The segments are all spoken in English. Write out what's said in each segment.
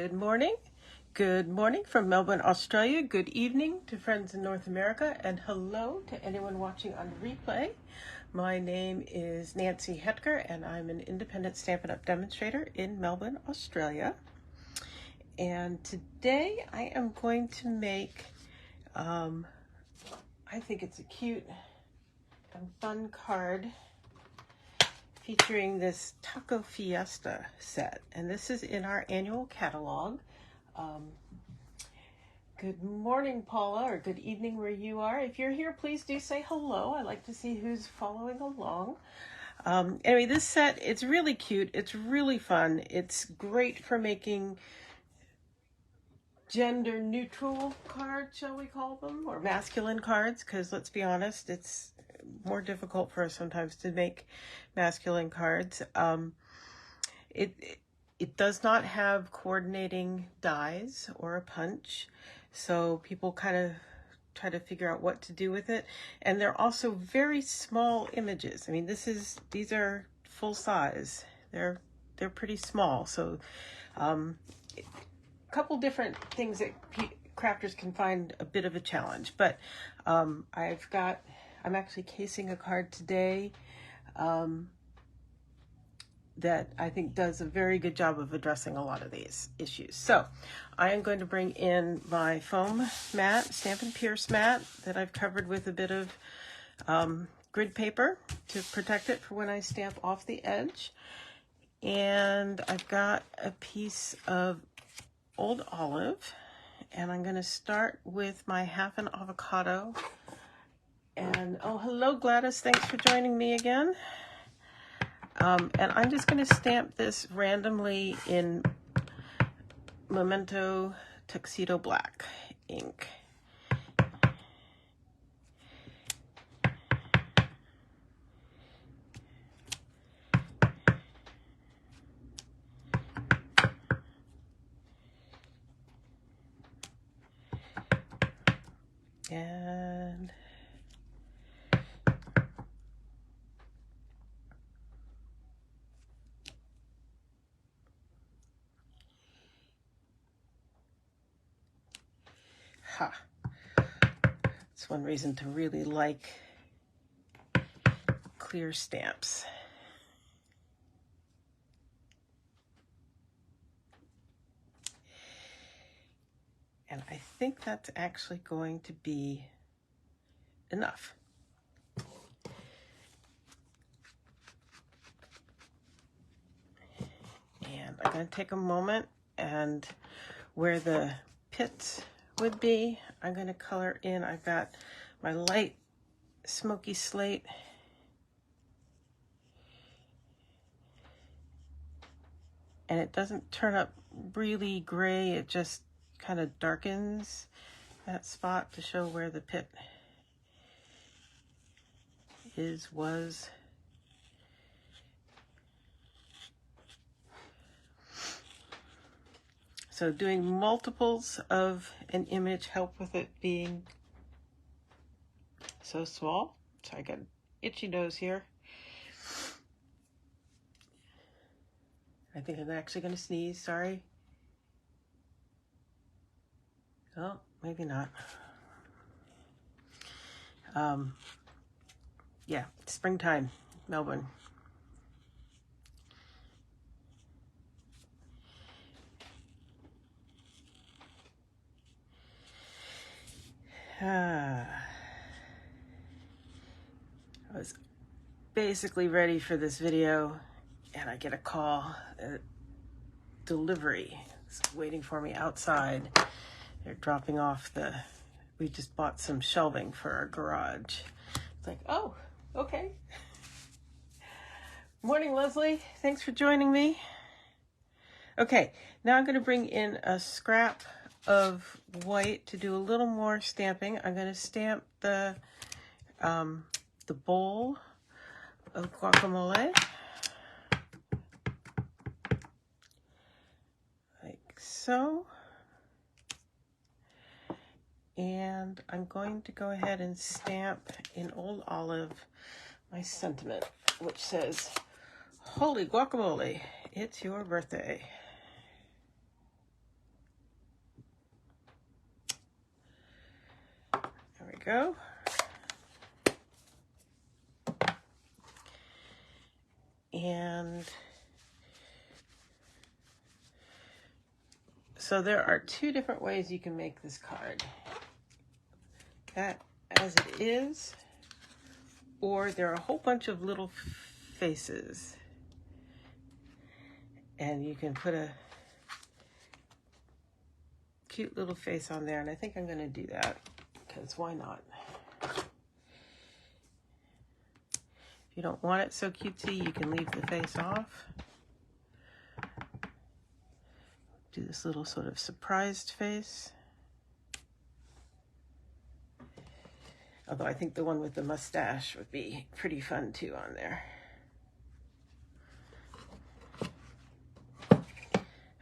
Good morning. Good morning from Melbourne, Australia. Good evening to friends in North America, and hello to anyone watching on replay. My name is Nancy Hetker, and I'm an independent Stampin' Up! Demonstrator in Melbourne, Australia. And today I am going to make, I think it's a cute and fun card featuring this Taco Fiesta set. And this is in our annual catalog. Good morning, Paula, or good evening where you are. If you're here, please do say hello. I like to see who's following along. Anyway, this set, it's really cute. It's really fun. It's great for making gender neutral cards, shall we call them, or masculine cards, because let's be honest, it's more difficult for us sometimes to make masculine cards. It does not have coordinating dies or a punch, so people kind of try to figure out what to do with it. And they're also very small images. I mean, these are full size. They're pretty small. So a couple different things that crafters can find a bit of a challenge. But I'm actually casing a card today that I think does a very good job of addressing a lot of these issues. So I am going to bring in my foam mat, Stampin' Pierce mat, that I've covered with a bit of grid paper to protect it for when I stamp off the edge. And I've got a piece of old olive, and I'm going to start with my half an avocado. And oh, hello Gladys, thanks for joining me again. And I'm just going to stamp this randomly in Memento Tuxedo Black ink. And that's one reason to really like clear stamps. And I think that's actually going to be enough. And I'm going to take a moment, and where the pits would be, I'm going to color in. I've got my light smoky slate. And it doesn't turn up really gray, it just kind of darkens that spot to show where the pit was. So doing multiples of an image help with it being so small. So I got an itchy nose here. I think I'm actually going to sneeze, sorry. Oh, maybe not. Yeah, springtime, Melbourne. I was basically ready for this video, and I get a call. Delivery is waiting for me outside. They're dropping off we just bought some shelving for our garage. It's like, oh, okay. Morning, Leslie. Thanks for joining me. Okay, now I'm going to bring in a scrap of white to do a little more stamping. I'm going to stamp the bowl of guacamole. Like so. And I'm going to go ahead and stamp in old olive my sentiment, which says, "Holy guacamole, it's your birthday." go. And so there are two different ways you can make this card. That as it is, or there are a whole bunch of little faces. And you can put a cute little face on there, and I think I'm going to do that, because why not? If you don't want it so cutesy, you can leave the face off. Do this little sort of surprised face. Although I think the one with the mustache would be pretty fun too on there.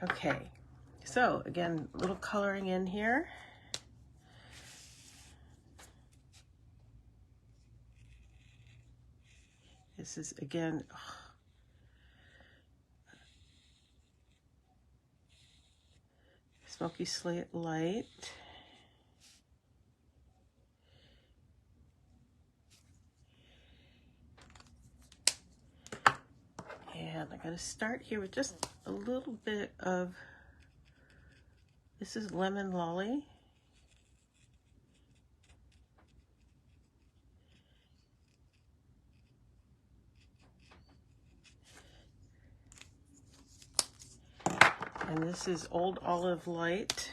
Okay, so again, a little coloring in here. This is again, smoky slate light. And I'm going to start here with just a little bit of, this is Lemon Lolly. And this is Old Olive Light.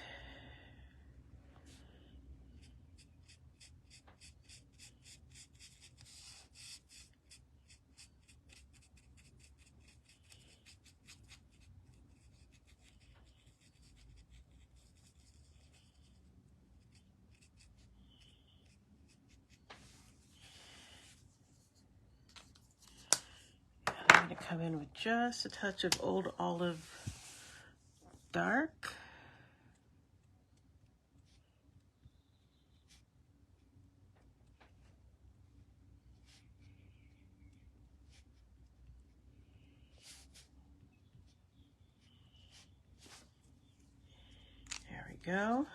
I'm going to come in with just a touch of Old Olive Dark. There we go.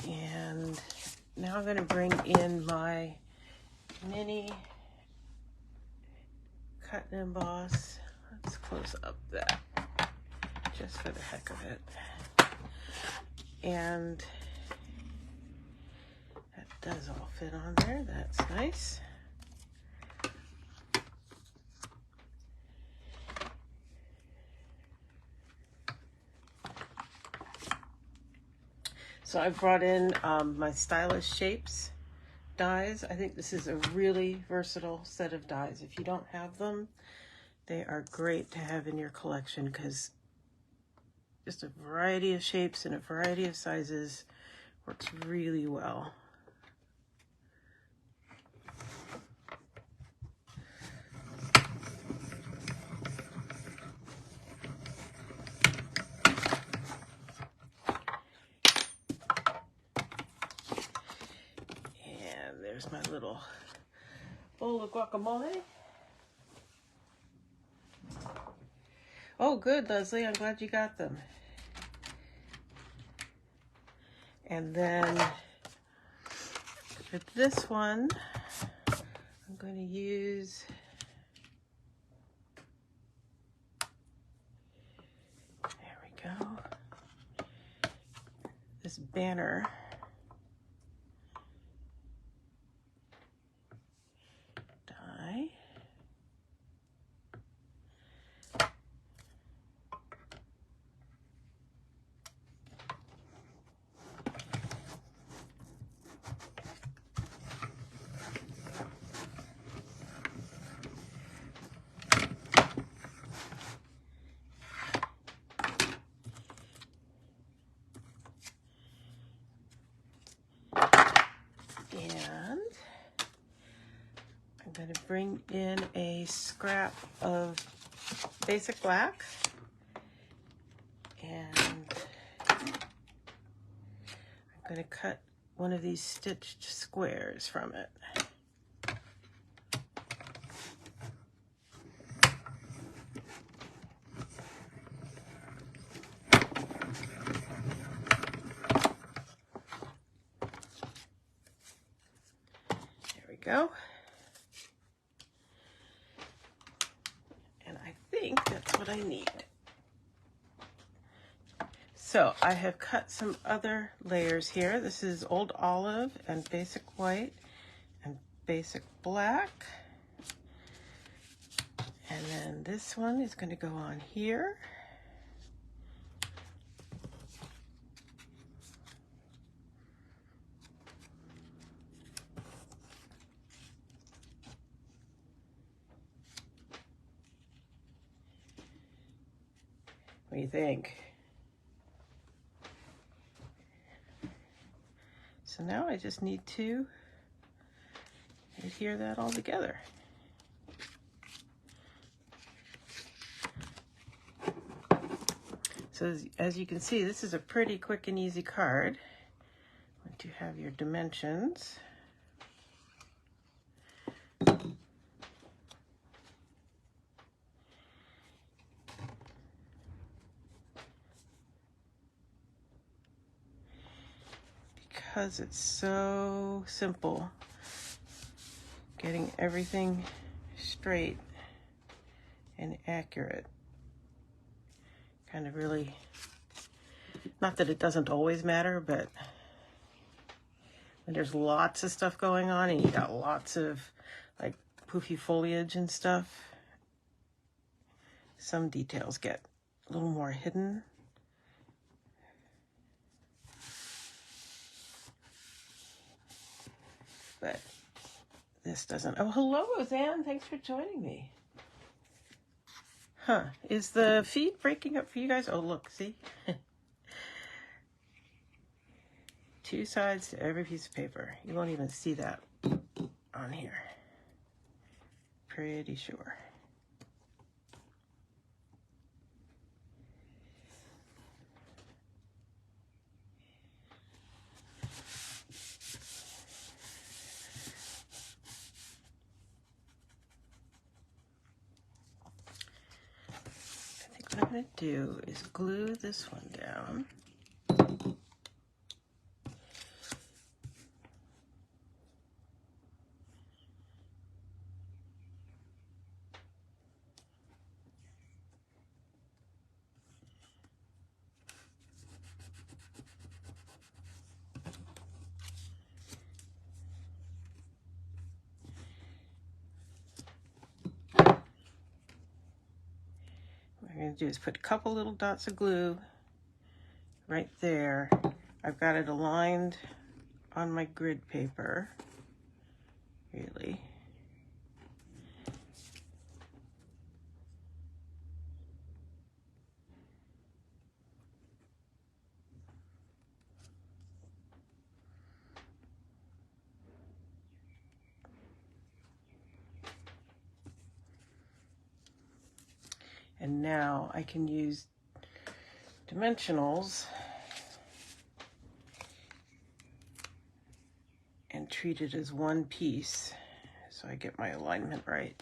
And now I'm going to bring in my mini cut and emboss. Let's close up that just for the heck of it. And that does all fit on there. That's nice. So I brought in my Stylish Shapes dies. I think this is a really versatile set of dies. If you don't have them, they are great to have in your collection, because just a variety of shapes and a variety of sizes works really well. And there's my little bowl of guacamole. Oh, good, Leslie. I'm glad you got them. And then for this one, I'm going to use this banner. Die. I'm going to bring in a scrap of basic black, and I'm going to cut one of these stitched squares from it. go. And I think that's what I need. So I have cut some other layers here. This is Old Olive and Basic White and Basic Black. And then this one is going to go on here. What do you think? So now I just need to adhere that all together. So as you can see, this is a pretty quick and easy card. Once you have your dimensions. Because it's so simple, getting everything straight and accurate. Kind of really, not that it doesn't always matter, but when there's lots of stuff going on and you got lots of like poofy foliage and stuff, some details get a little more hidden. But this doesn't. Oh, hello, Roseanne. Thanks for joining me. Huh. Is the feed breaking up for you guys? Oh, look, see? 2 sides to every piece of paper. You won't even see that on here. Pretty sure. What I'm going to do is glue this one down. What I'm going to do is put a couple little dots of glue right there. I've got it aligned on my grid paper, really. And now I can use dimensionals and treat it as one piece so I get my alignment right.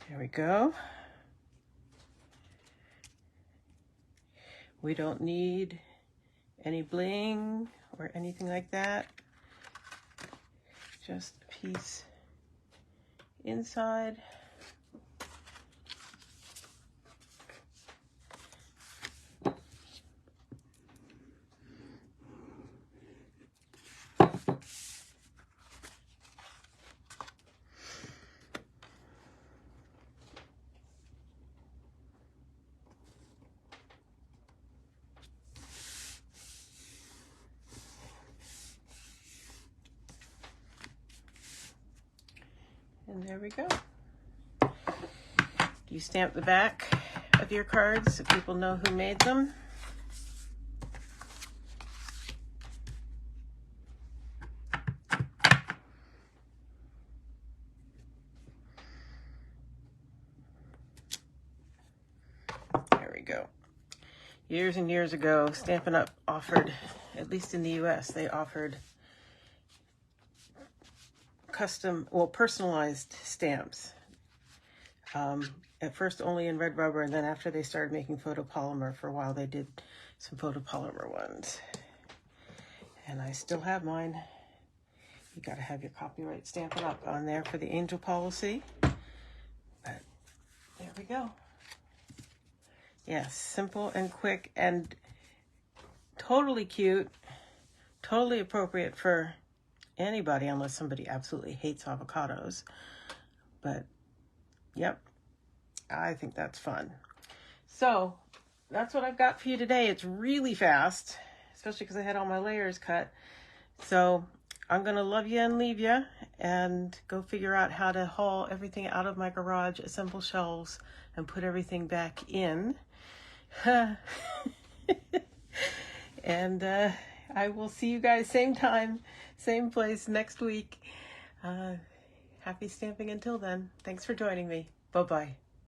There we go. We don't need any bling or anything like that. Just a piece inside. And there we go. You stamp the back of your cards so people know who made them. years and years ago, Stampin' Up! Offered, at least in the US, they offered personalized stamps. At first only in red rubber, and then after they started making photopolymer, for a while they did some photopolymer ones. And I still have mine. You gotta have your copyright Stampin' Up! On there for the angel policy. But there we go. Yes, simple and quick and totally cute, totally appropriate for anybody unless somebody absolutely hates avocados. But yep, I think that's fun. So that's what I've got for you today. It's really fast, especially because I had all my layers cut. So I'm going to love you and leave you and go figure out how to haul everything out of my garage, assemble shelves, and put everything back in. And I will see you guys same time, same place next week. Happy stamping until then. Thanks for joining me. Bye-bye.